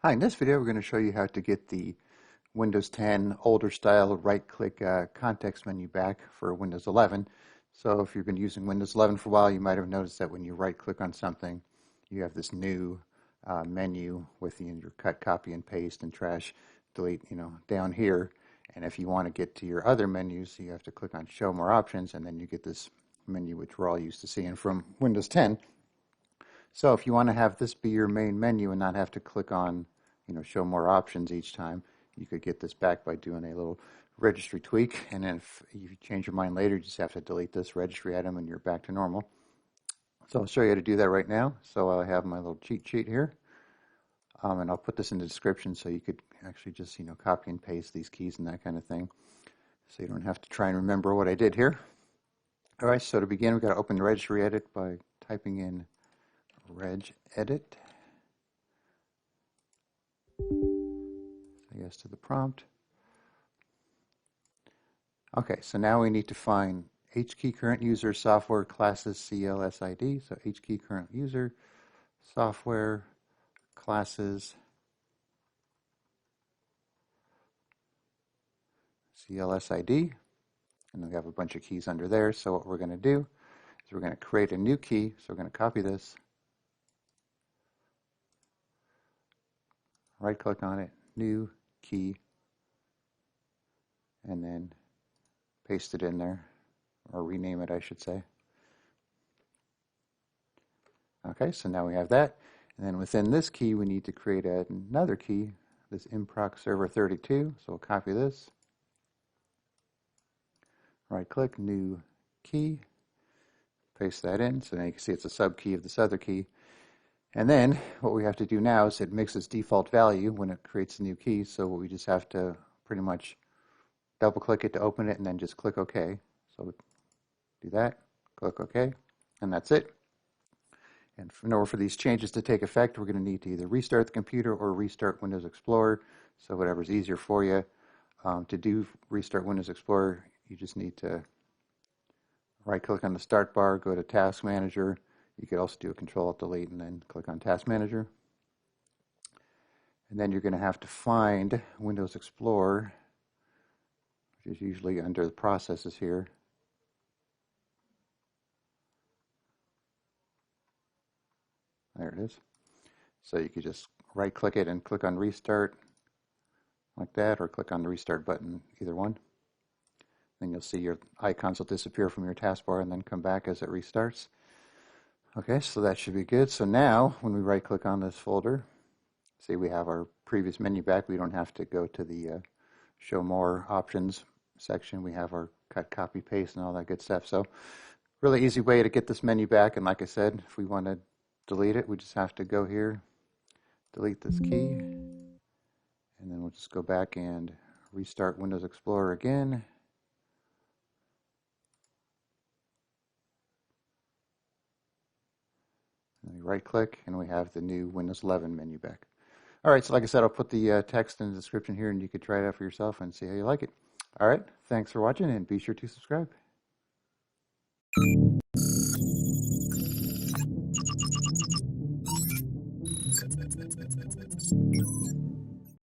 Hi, in this video we're going to show you how to get the Windows 10 older style right-click context menu back for Windows 11. So if you've been using Windows 11 for a while, you might have noticed that when you right-click on something, you have this new menu with your cut, copy, and paste and trash, delete, down here. And if you want to get to your other menus, you have to click on Show More Options, and then you get this menu which we're all used to seeing from Windows 10. So if you want to have this be your main menu and not have to click on, show more options each time, you could get this back by doing a little registry tweak. And then if you change your mind later, you just have to delete this registry item and you're back to normal. So I'll show you how to do that right now. So I have my little cheat sheet here. And I'll put this in the description so you could actually just, copy and paste these keys and that kind of thing. So you don't have to try and remember what I did here. All right, so to begin, we've got to open the registry edit by typing in regedit. Say yes to the prompt. Okay, so now we need to find HKey current user software classes CLSID. So HKey current user software classes CLSID. And we have a bunch of keys under there. So what we're going to do is we're going to create a new key. So we're going to copy this, right click on it, new key, and then paste it in there, or rename it, I should say. Okay, so now we have that. And then within this key, we need to create another key, this improc server 32. So we'll copy this, right click, new key, paste that in. So now you can see it's a subkey of this other key. And then what we have to do now is it makes its default value when it creates a new key. So we just have to pretty much double click it to open it and then just click OK. So do that, click OK, and that's it. And in order for these changes to take effect, we're going to need to either restart the computer or restart Windows Explorer. So whatever's easier for you. To do restart Windows Explorer, you just need to right click on the start bar, go to Task Manager. You could also do a Control-Alt-Delete and then click on Task Manager. And then you're going to have to find Windows Explorer, which is usually under the processes here. There it is. So you could just right click it and click on Restart like that, or click on the Restart button, either one. Then you'll see your icons will disappear from your taskbar and then come back as it restarts. Okay, so that should be good. So now when we right click on this folder, see we have our previous menu back. We don't have to go to the show more options section. We have our cut, copy, paste, and all that good stuff. So really easy way to get this menu back. And like I said, if we want to delete it, we just have to go here, delete this key, and then we'll just go back and restart Windows Explorer again. And we right click and we have the new Windows 11 menu back. All right, so like I said, I'll put the text in the description here and you could try it out for yourself and see how you like it. All right, thanks for watching and be sure to subscribe.